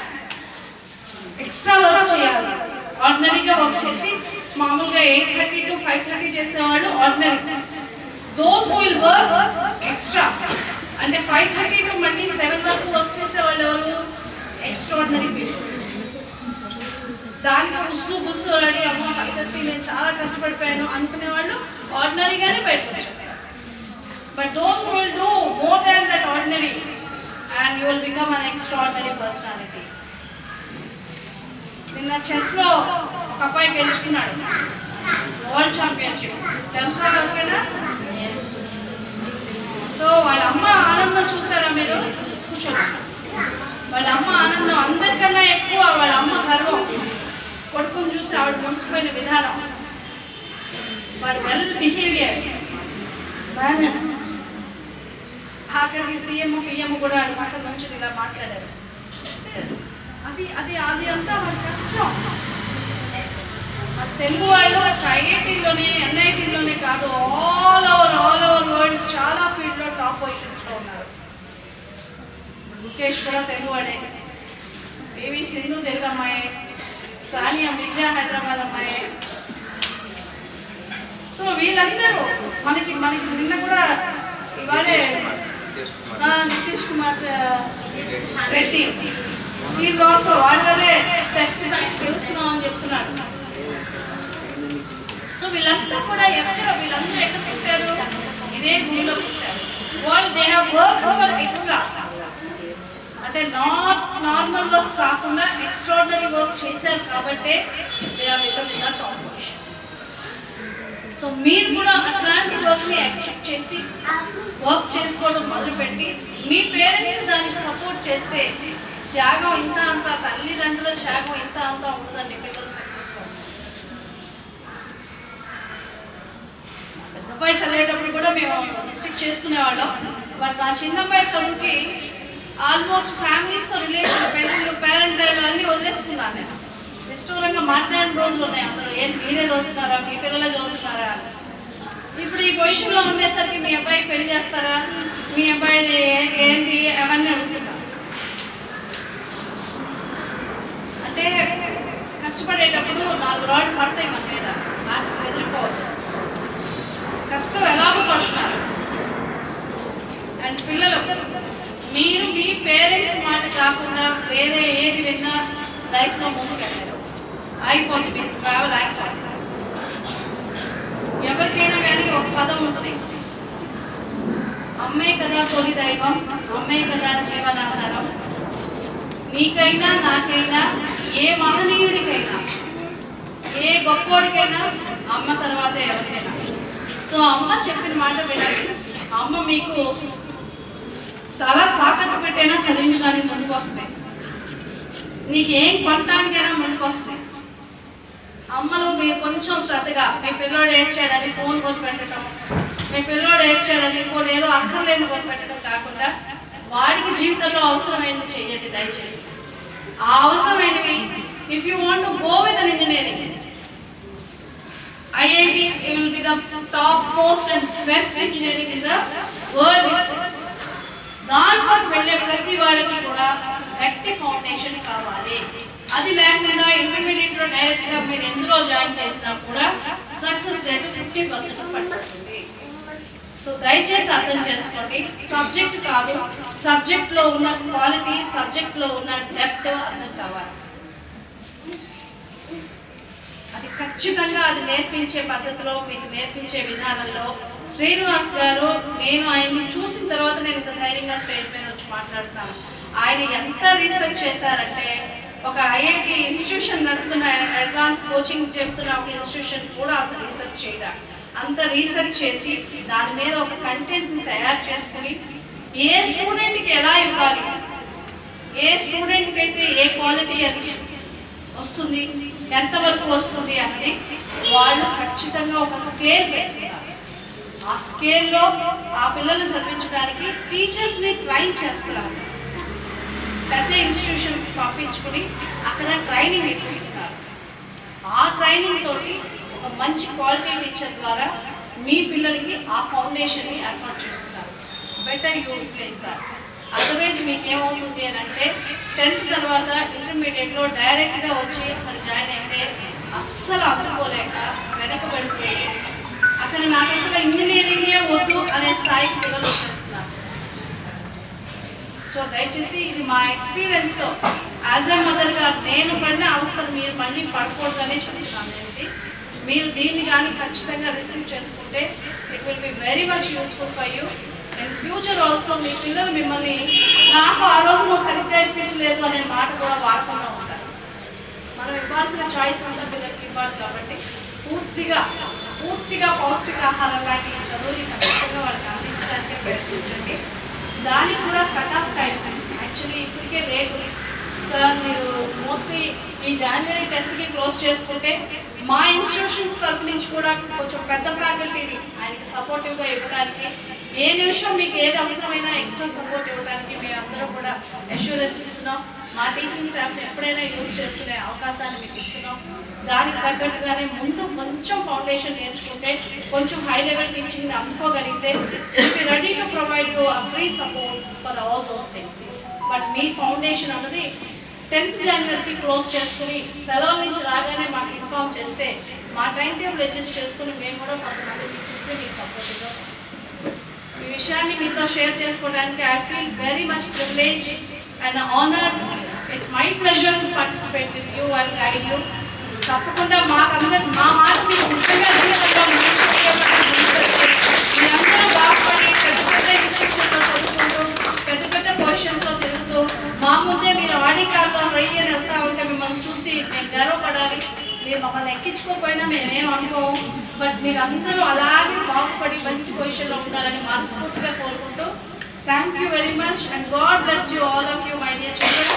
ఎక్స్ట్రా వర్క్ చేయాలి. ఆర్డినరీగా వర్క్ చేసి మామూలుగా 8:30 to 5:30 చేసేవాళ్ళు ordinary. Those who will work extra అంటే 5:30 to మళ్ళీ 7 వరకు వర్క్ చేసేవాళ్ళు ఎవరు? Extraordinary people. దానికి బుస్సు రెడీ అమ్మో 5:30 నేను చాలా కష్టపడిపోయాను అనుకునే వాళ్ళు ఆర్డినరీగానే బయటకు వచ్చేస్తారు. But those who will do more than that ordinary and you will become an extraordinary personality. నిన్న చెస్లో ఒక అబ్బాయి గెలుచుకున్నాడు వరల్డ్ ఛాంపియన్షిప్. తెలుసా ఓకేనా? సో వాళ్ళ అమ్మ ఆనందం చూసారా మీరు? కూర్చోండి. వాళ్ళ అమ్మ ఆనందం అందరికన్నా ఎక్కువ వాళ్ళ అమ్మ గర్వం. కొడుకుని చూసి ఆవిడ మునిసిపోయిన విధానం, వాడు వెల్ బిహేవియర్, మేనర్స్. ఆఖరికి సీఎం పిఎం కూడా వాడి మాట నుంచి ఇలా మాట్లాడారు. అది అది అది అంతా వాడి కష్టం. తెలుగు వాళ్ళు ఐఐటీలోనే ఎన్ఐటీలోనే కాదు, ఆల్ ఓవర్ వరల్డ్ చాలా ఫీల్డ్లో టాప్ పొజిషన్స్లో ఉన్నారు. ముఖేష్ కూడా తెలుగు వాడే, పివి సింధు తెలుగు అమ్మాయి, సానియా మిర్జా హైదరాబాద్ అమ్మాయి. సో వీళ్ళందరూ మనకి నిన్న కూడా ఇవాళే నితీష్ కుమార్ రెడ్డి ఈజ్ ఆల్సో వాళ్ళదే టెస్ట్ మ్యాచ్ గెలుస్తున్నాం అని చెప్తున్నాడు. సో వీళ్ళంతా కూడా వీళ్ళందరూ ఎక్కడ పుట్టారు? ఇదే భూమిలో పుట్టారు. వాళ్ళు they have work for extra అంటే నార్మల్ వర్క్ కాకుండా ఎక్స్ట్రాడినరీ వర్క్ చేశారు కాబట్టి they are become in the top position. So మీరు కూడా అట్లాంటి వర్క్ని యాక్సెప్ట్ చేసి వర్క్ చేసుకోవడం మొదలుపెట్టి మీ పేరెంట్స్ దానికి సపోర్ట్ చేస్తే త్యాగం ఇంత అంత, తల్లిదండ్రుల త్యాగం ఇంత అంత ఉండదండి పిల్లలు సక్సెస్ఫుల్. పెద్దబ్బాయి చదివేటప్పుడు కూడా మేము రిస్ట్రిక్ట్ చేసుకునేవాళ్ళం. బట్ మా చిన్నబ్బాయి చదువుకి ఆల్మోస్ట్ ఫ్యామిలీస్తో రిలేషన్ పెళ్ళిళ్ళు పేరెంట్ అన్నీ వదిలేసుకున్నాను నేను. నిష్ఠూరంగా మాట్లాడిన రోజులు ఉన్నాయి. అందరూ ఏంటి మీరే చదువుతున్నారా, మీ పిల్లలే చదువుతున్నారా? ఇప్పుడు ఈ పొజిషన్లో ఉండేసరికి మీ అబ్బాయికి పెళ్లి చేస్తారా, మీ అబ్బాయి ఏంటి అవన్నీ అడుగుతున్నారు. అంటే కష్టపడేటప్పుడు 4 రాళ్ళు పడతాయి మన మీద, ఎదుర్కోవద్దు. కష్టం ఎలాగో పడుతున్నారు. అండ్ పిల్లలు మీరు మీ పేరెంట్స్ మాట కాకుండా వేరే ఏది విన్నా లైఫ్లో ముందుకు వెళ్ళారు, అయిపోతుంది, మీరు ట్రావెల్ అయిపోతుంది. ఎవరికైనా కానీ ఒక పదం ఉంటుంది, అమ్మే కదా తొలి దైవం, అమ్మే కదా జీవనాధారం. నీకైనా నాకైనా ఏ మహనీయుడికైనా ఏ గొప్పోడికైనా అమ్మ తర్వాతే ఎవరికైనా. సో అమ్మ చెప్పిన మాట వినండి. అమ్మ మీకు తల తాకట్టు పెట్టైనా చదివించడానికి ముందుకు వస్తాయి, నీకు ఏం కొనటానికైనా ముందుకు వస్తాయి. అమ్మలు మీరు కొంచెం శ్రద్ధగా మీ పిల్లోడు ఏడ్చాడని ఫోన్ కొని పెట్టడం, మీ పిల్లోడు ఏడ్చాడని ఫోన్ ఏదో అక్కర్లేదు కొని పెట్టడం కాకుండా వాడికి జీవితంలో అవసరమైనది చేయండి దయచేసి. ఆ అవసరమైనవి if you want to go with an engineering IIT will be the top most and best engineering in the world. దాంట్లోకి వెళ్ళే ప్రతి వాడికి కూడా గట్టి ఫౌండేషన్ కావాలి. అది లేకుండా ఇంటర్మీడియట్లో డైరెక్ట్గా మీరు ఎందులో జాయిన్ చేసినా కూడా సక్సెస్ రేట్ 50% పడుతుంది. సో దయచేసి అర్థం చేసుకోండి, సబ్జెక్ట్ కాదు, సబ్జెక్ట్లో ఉన్న క్వాలిటీ, సబ్జెక్ట్లో ఉన్న డెప్త్ అర్థం కావాలి. అది ఖచ్చితంగా అది నేర్పించే పద్ధతిలో, మీకు నేర్పించే విధానంలో శ్రీనివాస్ గారు, నేను ఆయన్ని చూసిన తర్వాత నేను ఇంత ధైర్యంగా స్టేజ్ మీద వచ్చి మాట్లాడుతున్నాను. ఆయన ఎంత రీసెర్చ్ చేశారంటే, ఒక IIT ఇన్స్టిట్యూషన్ నడుపుతున్న, అడ్వాన్స్ కోచింగ్ చెప్తున్న ఒక ఇన్స్టిట్యూషన్ కూడా అంత రీసెర్చ్ చేయడం, అంత రీసెర్చ్ చేసి దాని మీద ఒక కంటెంట్ని తయారు చేసుకుని ఏ స్టూడెంట్కి ఎలా ఇవ్వాలి, ఏ స్టూడెంట్కి అయితే ఏ క్వాలిటీ అది వస్తుంది, ఎంతవరకు వస్తుంది అన్నది వాళ్ళు ఖచ్చితంగా ఒక స్కేల్ పెట్టుకుంటారు. ఆ స్కేల్లో ఆ పిల్లల్ని చదివించడానికి టీచర్స్ని ట్రైన్ చేస్తారు. పెద్ద ఇన్స్టిట్యూషన్స్కి పంపించుకుని అక్కడ ట్రైనింగ్ ఇప్పిస్తున్నారు. ఆ ట్రైనింగ్ తోటి ఒక మంచి క్వాలిటీ టీచర్ ద్వారా మీ పిల్లలకి ఆ ఫౌండేషన్ని ఏర్పాటు చేస్తున్నారు. Better utilise that. అదర్వైజ్ మీకు ఏమవుతుంది అని అంటే 10th తర్వాత ఇంటర్మీడియట్లో డైరెక్ట్గా వచ్చి అక్కడ జాయిన్ అయితే అస్సలు అందుకోలేక వెనకబడిపోయి అక్కడ నాకు అసలు ఇంజనీరింగే వద్దు అనే స్థాయికి పిల్లలు వచ్చేస్తున్నారు. సో దయచేసి ఇది మా ఎక్స్పీరియన్స్తో యాజ్ ఎ మదర్గా నేను పడిన అవస్థలు మీరు మళ్ళీ పడకూడదనే చెప్తున్నాను. ఏంటి మీరు దీన్ని కానీ ఖచ్చితంగా రిసీవ్ చేసుకుంటే it will be very much useful for you in future also. మీ పిల్లలు మిమ్మల్ని నాకు ఆ రోజు నువ్వు సరిగ్గా ఇప్పించలేదు అనే మాట కూడా వాడకుండా ఉంటారు. మనం ఇవ్వాల్సిన చాయిస్ అంతా పిల్లలకి ఇవ్వాలి కాబట్టి పూర్తిగా పౌష్టికాహారం లాంటి చదువుని ఖచ్చితంగా వాళ్ళకి అందించడానికి ప్రయత్నించండి. దానికి కూడా కట్ ఆఫ్ టైం యాక్చువల్లీ ఇప్పటికే లేట్ సార్. మీరు మోస్ట్లీ ఈ January 10th క్లోజ్ చేసుకుంటే మా ఇన్స్టిట్యూషన్స్ తరఫు నుంచి కూడా కొంచెం పెద్ద ఫ్యాకల్టీని ఆయనకి సపోర్టివ్గా ఇవ్వడానికి, ఏ నిమిషం మీకు ఏది అవసరమైనా ఎక్స్ట్రా సపోర్ట్ ఇవ్వడానికి మేము అందరం కూడా అష్యూరెన్స్ ఇస్తున్నాం. మా టీచింగ్ స్టాఫ్ని ఎప్పుడైనా యూజ్ చేసుకునే అవకాశాన్ని మీకు ఇస్తున్నాం. దానికి తగ్గట్టుగానే ముందు కొంచెం ఫౌండేషన్ నేర్చుకుంటే కొంచెం హై లెవెల్ టీచింగ్ని అందుకోగలిగితే ready to provide you a free support for all those things. But మీ ఫౌండేషన్ అన్నది 10th January క్లోజ్ చేసుకుని సెలవుల నుంచి రాగానే మాకు ఇన్ఫార్మ్ చేస్తే మా టైం టేబుల్ అడ్జస్ట్ చేసుకుని మేము కూడా కొంతమంది టీచర్స్ని మీకు సపోర్ట్గా ఈ విషయాన్ని మీతో షేర్ చేసుకోవడానికి I feel very much privilege and honour. It's my pleasure to participate with you and guide you. తప్పకుండా మాకందరూ మా మాట మీకు ముఖ్యంగా మీరందరూ బాగుపడి పెద్ద ఇన్స్టిట్యూషన్లో చదువుకుంటూ పెద్ద పొజిషన్స్లో తిరుగుతూ మా ముందే మీరు ఆడి కార్లో రైలు అని వెళ్తా ఉంటే మిమ్మల్ని చూసి మేము గర్వపడాలి. మీరు మమ్మల్ని ఎక్కించుకోకపోయినా మేమేం అనుకోము. బట్ మీరు అందరూ అలాగే బాగుపడి మంచి పొజిషన్లో ఉండాలని మనస్ఫూర్తిగా కోరుకుంటూ thank you very much and God bless you all of you my dear children.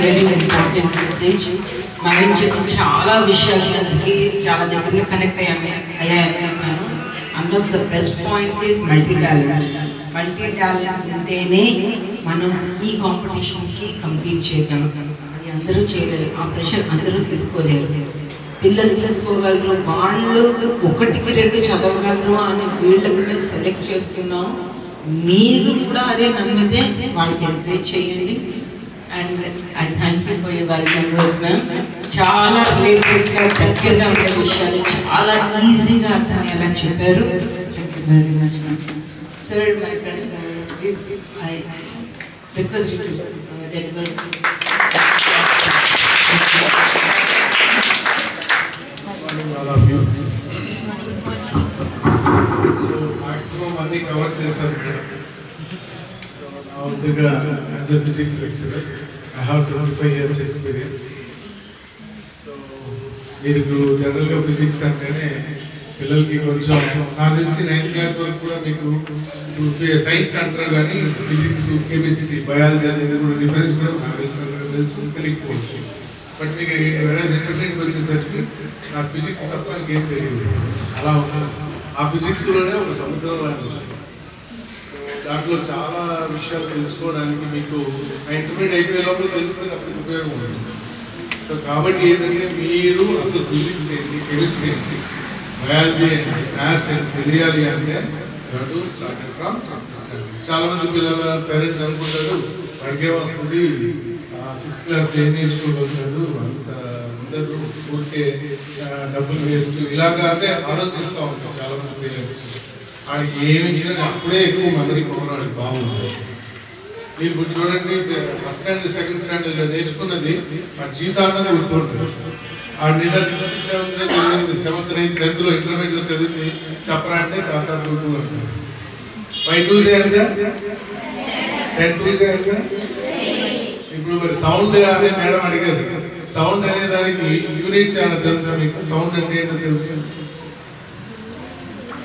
Very important message. Madam చెప్పిన చాలా విషయాలు అందరికీ చాలా దగ్గరగా కనెక్ట్ అయ్యాను. అందులో the best point is multi talent ఉంటేనే మనం ఈ కాంపిటీషన్కి కంప్లీట్ చేయగలం. అది అందరూ చేయలేరు, ఆ ప్రెషర్ అందరూ తీసుకోలేరు. పిల్లలు తీసుకోగలరు, వాళ్ళు 1కి 2 చదవగలరు అని వీళ్ళకి మేము సెలెక్ట్ చేస్తున్నాం. మీరు కూడా అదే నమ్మితే వాళ్ళకి ఎంకరేజ్ చేయండి. And I thank you for your welcome words ma'am. చాలా రిలేటెడ్గా దగ్గరగా ఉండే విషయాలు చాలా ఈజీగా అర్థమయ్యేలా చెప్పారు. Thank you very much ma'am. Sir please I request you to deliver. all of you. So maximum అన్ని కవర్ చేశారు. So now as a physics lecturer I have 25 years experience. So మీరు జనరల్గా ఫిజిక్స్ అంటేనే పిల్లలకి కొంచెం నాకు తెలిసి 9th క్లాస్ వరకు కూడా మీకు సైన్స్ అంటారు, కానీ ఫిజిక్స్, కెమిస్ట్రీ, బయాలజీ అనేది కూడా డిఫరెన్స్ కూడా నాకు తెలుసు తెలియకపోవచ్చు. బట్ మీకు ఇంటర్నెట్కి వచ్చేసరికి నాకు ఫిజిక్స్ తప్ప ఇంకేం తెలియదు. అలా ఉన్నాను. ఆ ఫిజిక్స్లోనే ఒక సముద్రం లాంటి దాంట్లో చాలా విషయాలు తెలుసుకోవడానికి మీకు ఇంటర్మీడియట్ అయిపోయే లోపల తెలుస్తుంది, అప్పుడు ఉపయోగం ఉంటుంది. సో కాబట్టి ఏంటంటే మీరు అసలు ఫిజిక్స్ ఏంటి, కెమిస్ట్రీ ఏంటి, బయాలజీ ఏంటి, మ్యాథ్స్ ఏంటి తెలియాలి అంటే చాలా మంది పిల్లల పేరెంట్స్ అనుకుంటారు వాడికే వస్తుంది, 6th క్లాస్లో ఏం నేర్చుకుంటున్నాడు, అంత ఉండదు, ఊరికే డబ్బులు వేస్ట్ ఇలాగా అంటే ఆలోచిస్తూ ఉంటాం చాలా మంది పేరెంట్స్. వాడికి ఏమి ఇచ్చినా అప్పుడే ఎక్కువ మెమరీ పవర్ వాడికి బాగుంటుంది. మీరు ఇప్పుడు చూడండి, ఫస్ట్ స్టాండర్డ్, సెకండ్ స్టాండర్డ్లో నేర్చుకున్నది ఆ జీవితాంతంగా గుర్తుంటుంది. ఆ నిన్న 6th, 7th, 7th, 9th, 10th ఇంటర్మీడియట్లో చదివి చెప్పరా అంటే తాత టూ అంటారు. 5 2 చేయాలిగా, 10 2 చేయాలిగా. ఇప్పుడు మరి సౌండ్ అనే మేడం అడిగారు, సౌండ్ అనే దానికి యూనిట్స్ ఏమైనా తెలుసా మీకు? సౌండ్ అంటే ఏంటో తెలుసు?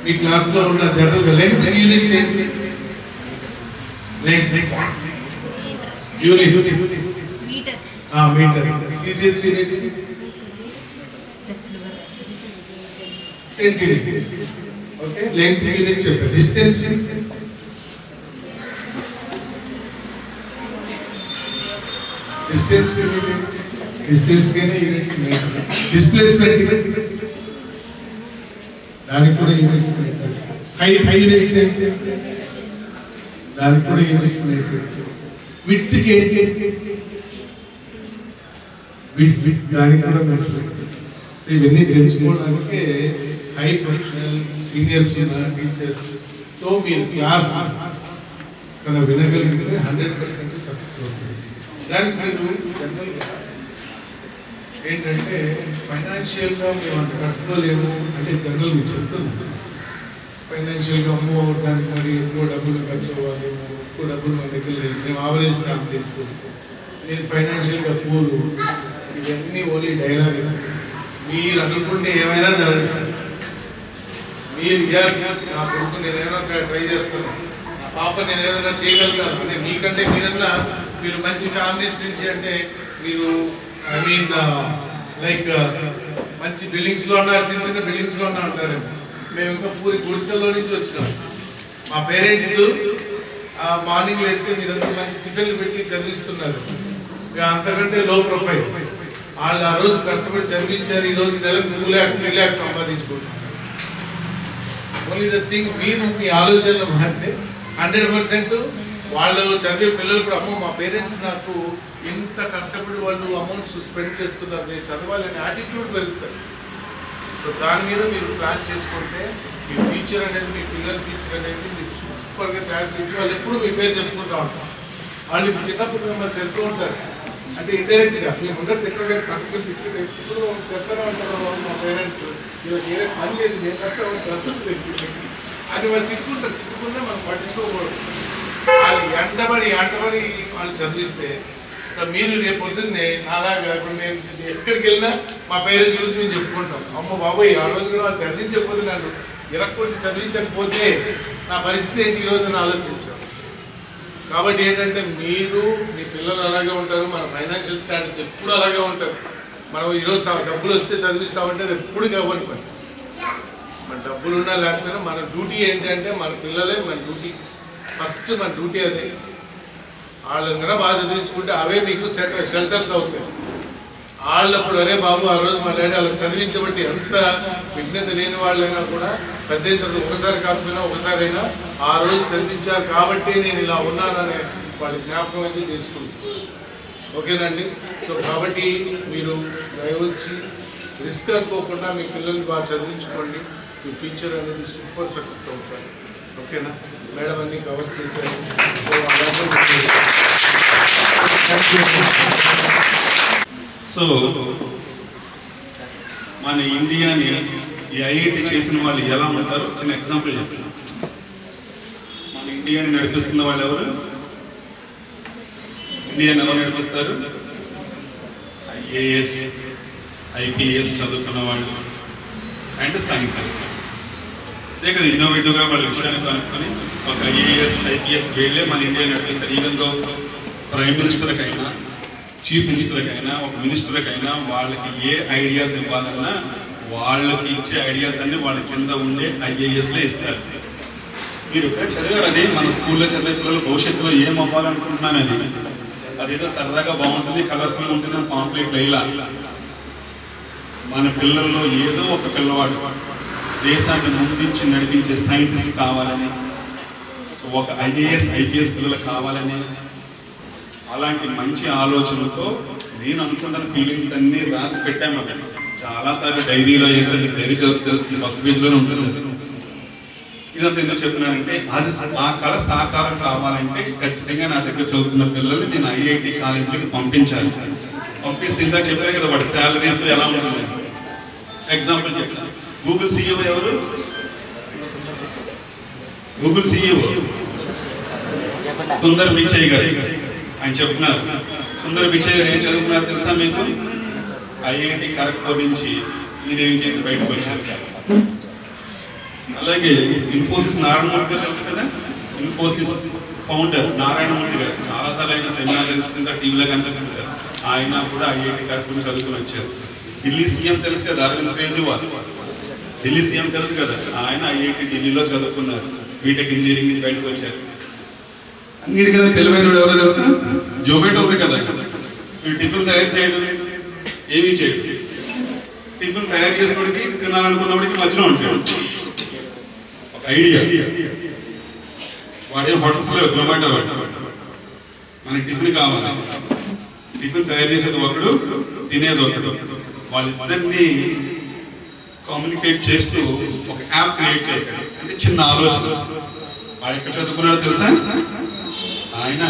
మీ క్లాస్లో ఉన్న జనరల్ లెంగ్త్ యూనిట్స్ ఏంటి? Metre. Serious units centimetre. Okay, length unit చెప్పారు. డిస్టెన్స్ డిస్టెన్స్ కానీ యూనిట్స్. డిస్ప్లేస్మెంట్ దానికి కూడా యూనిట్స్. హైట్ యూనిట్స్ దానికి కూడా యూనిట్స్. విత్కి దానికి కూడా మెసేజ్. సో ఇవన్నీ తెలుసుకోవడానికి హై ప్రొఫెషనల్ సీనియర్స్ టీచర్స్ తో మీరు క్లాస్ కన్నా వినగలిగితే 100% సక్సెస్ అవుతుంది. దానికి మీరు జనరల్గా ఏంటంటే ఫైనాన్షియల్గా మేము అంత కట్టుకోలేము అంటే జనరల్ మీరు చెప్తున్నాం. ఫైనాన్షియల్గా అమ్మో దానికి మరి ఎక్కువ డబ్బులు ఖర్చు అవ్వాలి, ఎక్కువ డబ్బులు మన దగ్గర లేదు, మేము ఆవరేజ్ ఫ్యామిలీ చేస్తాం, నేను ఫైనాన్షియల్గా పూరు, ఇవన్నీ ఓన్లీ డైలాగ్. మీరు అనుకుంటే ఏమైనా జరుగుతుంది. మీరు ఎస్ నా కొడుకు నేను ఏమైనా ట్రై చేస్తాను, నా పాప నేను ఏదైనా చేయగలుగుతాను అంటే మీకంటే మీరన్నా మీరు మంచి ఫ్యామిలీస్ నుంచి అంటే మీరు ఐ మీన్ లైక్ మంచి బిల్డింగ్స్లో ఉన్నారు, చిన్న చిన్న బిల్డింగ్స్లో ఉన్నా ఉంటారు. మేము ఇంకా పూరి గుడిసెల్లో నుంచి వచ్చినాం. మా పేరెంట్స్ మార్నింగ్ వేస్తే మీరంతా మంచి టిఫిన్లు పెట్టి చదివిస్తున్నారు. అంతకంటే లో ప్రొఫైల్ వాళ్ళు ఆ రోజు కష్టపడి చదివించారు. ఈ రోజు నెలకు 2 lakhs 3 lakhs సంపాదించుకుంటున్నారు. ఓన్లీ ద థింగ్ మీరు మీ ఆలోచనలు మారితే 100% వాళ్ళు చదివే పిల్లలు కూడా అమ్మో మా పేరెంట్స్ నాకు ఇంత కష్టపడి వాళ్ళు అమౌంట్స్ స్పెండ్ చేస్తున్నారు, నేను చదవాలనే యాటిట్యూడ్ పెరుగుతుంది. సో దాని మీద మీరు ప్లాన్ చేసుకుంటే మీ ఫ్యూచర్ అనేది, మీ పిల్లల ఫ్యూచర్ అనేది మీరు సూపర్గా తయారు చేసి వాళ్ళు ఎప్పుడు మీ పేరు చెప్పుకుంటూ ఉంటారు. వాళ్ళు ఇప్పుడు చిన్నప్పుడు మిమ్మల్ని తెలుస్తూ ఉంటారు అంటే ఇండైరెక్ట్గా మీ ముందర తిట్టగా తక్కువ తిట్టు ఎప్పుడు చెప్తానే ఉంటారు మా పేరెంట్స్ ఏదో పని లేదు నేను కష్టపడి అని వాళ్ళు తిట్టుకుంటారు. తిట్టుకుంటే మనం పట్టించుకోకూడదు. వాళ్ళు ఎంటబడి వాళ్ళు చదివిస్తే సో మీరు రేపు పొద్దున్నే అలాగా ఇప్పుడు నేను ఎక్కడికి వెళ్ళినా మా పేరెంట్స్ గురించి మేము చెప్పుకుంటాం. అమ్మ బాబోయ్ ఆ రోజు కూడా వాళ్ళు చదివించకపోతే నన్ను ఇరక్కొచ్చి చదివించకపోతే నా పరిస్థితి ఏంటి ఈరోజు ఆలోచించాం. కాబట్టి ఏంటంటే మీరు మీ పిల్లలు అలాగే ఉంటారు, మన ఫైనాన్షియల్ స్టాటస్ ఎప్పుడు అలాగే ఉంటారు. మనం ఈరోజు డబ్బులు వస్తే చదివిస్తామంటే అది ఎప్పుడు కావాలి పని. మన డబ్బులు ఉన్నా లేకపోయినా మన డ్యూటీ ఏంటంటే మన పిల్లలే మన డ్యూటీ. ఫస్ట్ మన డ్యూటీ అదే. వాళ్ళని కన్నా బాగా చదివించుకుంటే అవే మీకు షెల్టర్స్ అవుతాయి. వాళ్ళప్పుడు అరే బాబు ఆ రోజు మా డాడీ వాళ్ళకి చదివించబట్టి ఎంత విఘ్నత లేని వాళ్ళైనా కూడా పెద్ద తర్వాత ఒకసారి కాకపోయినా ఒకసారైనా ఆ రోజు చదివించారు కాబట్టి నేను ఇలా ఉన్నాననే వాళ్ళ జ్ఞాపకం అయితే చేసుకుంటాను. ఓకేనండి. సో కాబట్టి మీరు దయవచ్చి రిస్క్ అనుకోకుండా మీ పిల్లల్ని బాగా చదివించుకోండి. మీ ఫ్యూచర్ అనేది సూపర్ సక్సెస్ అవుతారు. ఓకేనా మేడం, అన్ని కవర్ చేశారు. సో మన ఇండియాని ఈ ఐఐటి చేసిన వాళ్ళు ఎలా ఉంటారో చిన్న ఎగ్జాంపుల్ చెప్తాను. మన ఇండియాని నడిపిస్తున్న వాళ్ళు ఎవరు? ఇండియాని ఎవరు నడిపిస్తారు? ఐఏఎస్ ఐపీఎస్ చదువుకున్న వాళ్ళు అండ్ సైంటిస్ట్. అదే కదా ఇన్నోవేటివ్గా వాళ్ళ విషయాన్ని కనుక్కొని ఒక ఐఏఎస్ ఐపీఎస్ వీళ్ళే మన ఇండియా నడిపిస్తారు. ఈవెన్ దో ప్రైమ్ మినిస్టర్కైనా చీఫ్ మినిస్టర్కైనా ఒక మినిస్టర్కైనా వాళ్ళకి ఏ ఐడియాస్ ఇవ్వాలన్నా వాళ్ళకి ఇచ్చే ఐడియాస్ అన్ని వాళ్ళ కింద ఉండే ఐఏఎస్లే ఇస్తారు. మీరు ఇక్కడ చదివారు అది మన స్కూల్లో చదివే పిల్లలు భవిష్యత్తులో ఏం అవ్వాలనుకుంటున్నానని. అదేదో సరదాగా బాగుంటుంది, కలర్ఫుల్ ఉంటుంది అని పాంప్లెట్లు ఇలా. మన పిల్లల్లో ఏదో ఒక పిల్లవాడు దేశాన్ని ముందుంచి నడిపించే సైంటిస్ట్ కావాలని, సో ఒక ఐఏఎస్ ఐపీఎస్ పిల్లలు కావాలని, అలాంటి మంచి ఆలోచనలతో నేను అనుకున్న ఫీలింగ్స్ అన్ని రాసి పెట్టాము. చాలాసార్లు డైరీలో వేసే డైరీ తెలుస్తుంది, ఫస్ట్ పేజ్లోనే ఉంటుంది. ఇదంతా ఎందుకు చెప్తున్నానంటే అది ఆ కళ సాకారం కావాలంటే ఖచ్చితంగా నా దగ్గర చదువుతున్న పిల్లల్ని నేను ఐఐటి కాలేజీకి పంపించాలి. పంపిస్తే ఇందాక చెప్పాను కదా వాడి శాలరీస్ ఎలా ఉంటుంది. ఎగ్జాంపుల్ చెప్తాను. గూగుల్ సిఇఓ ఎవరు? గూగుల్ సిఇఓ సుందర్ పిచాయ్ గారు. ఆయన చెప్తున్నారు, సుందర్ పిచాయ్ గారు ఏం చదువుకున్నారు తెలుసా మీకు? ఐఐటి ఖరగ్పూర్ నుంచి ఇంజనీరింగ్ చేసి బయటకు వచ్చారు. అలాగే ఇన్ఫోసిస్ నారాయణమూర్తి గారు తెలుసు కదా, ఇన్ఫోసిస్ ఫౌండర్ నారాయణమూర్తి గారు. చాలాసార్లు ఆయన సెమినార్ తెలుస్తుంది, టీవీలో కనిపిస్తుంది కదా. ఆయన కూడా ఐఐటి ఖరగ్పూర్ చదువుకుని వచ్చారు. ఢిల్లీ సీఎం తెలుసు కదా అరవింద్ కేజ్రీవాల్, ఢిల్లీ సీఎం తెలుసు కదా, ఆయన ఐఐటి ఢిల్లీలో చదువుకున్నారు, బీటెక్ ఇంజనీరింగ్ నుంచి బయటకు వచ్చారు. అన్నిటికన్నా తెలివైన ఎవరో తెలుసా? జొమాటో ఉంది కదా, మీరు టిఫిన్ తయారు చేయడం ఏమీ చేయడు. టిఫిన్ తయారు చేసుకోవడానికి తినాలనుకున్నప్పటికీ మధ్యలో ఉంటాడు ఒక ఐడియా. వాడే హోటల్స్లో జొమాటో మనకి టిఫిన్ కావాలి, టిఫిన్ తయారు చేసేది ఒకడు, తినేది ఒకడు. వాళ్ళిద్దరినీ కమ్యూనికేట్ చేస్తూ ఒక యాప్ క్రియేట్ చేశాడు. అంటే చిన్న ఆలోచన. వాడు ఎక్కడ చదువుకున్నాడో తెలుసా? ఆయన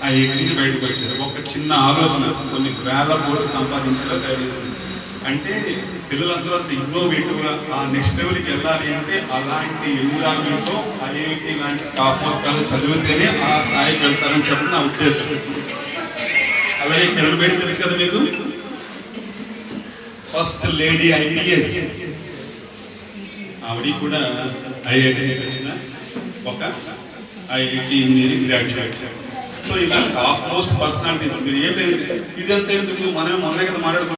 ఆ ఇంటి నుంచి బయటకు వచ్చారు. ఒక చిన్న ఆలోచన కొన్ని వేల కోట్లు సంపాదించేలా తయారు చేసింది. అంటే పిల్లలందరూ అంత ఇన్నోవేటివ్గా ఆ నెక్స్ట్ లెవెల్కి వెళ్ళాలి అంటే అలాంటి ఎన్విరాన్మెంట్తో ఐఐటి లాంటి టాప్ చదివితేనే ఆ స్థాయికి వెళ్తారని చెప్పి నా ఉద్దేశం. అలాగే కిరణ్ బేడి తెలుసు కదా మీకు, ఫస్ట్ లేడీ ఐపీఎస్. ఆవిడ కూడా ఐఐటి వచ్చిన ఒక ఐఐటి ఇంజనీరింగ్ గ్రాడ్యుయేట్. సో ఇలా టాప్ మోస్ట్ పర్సనాలిటీస్. మీరు ఏ పేరు ఇదంతా ఎందుకు మనం మొన్నే కదా మాట్లాడుకున్నాం.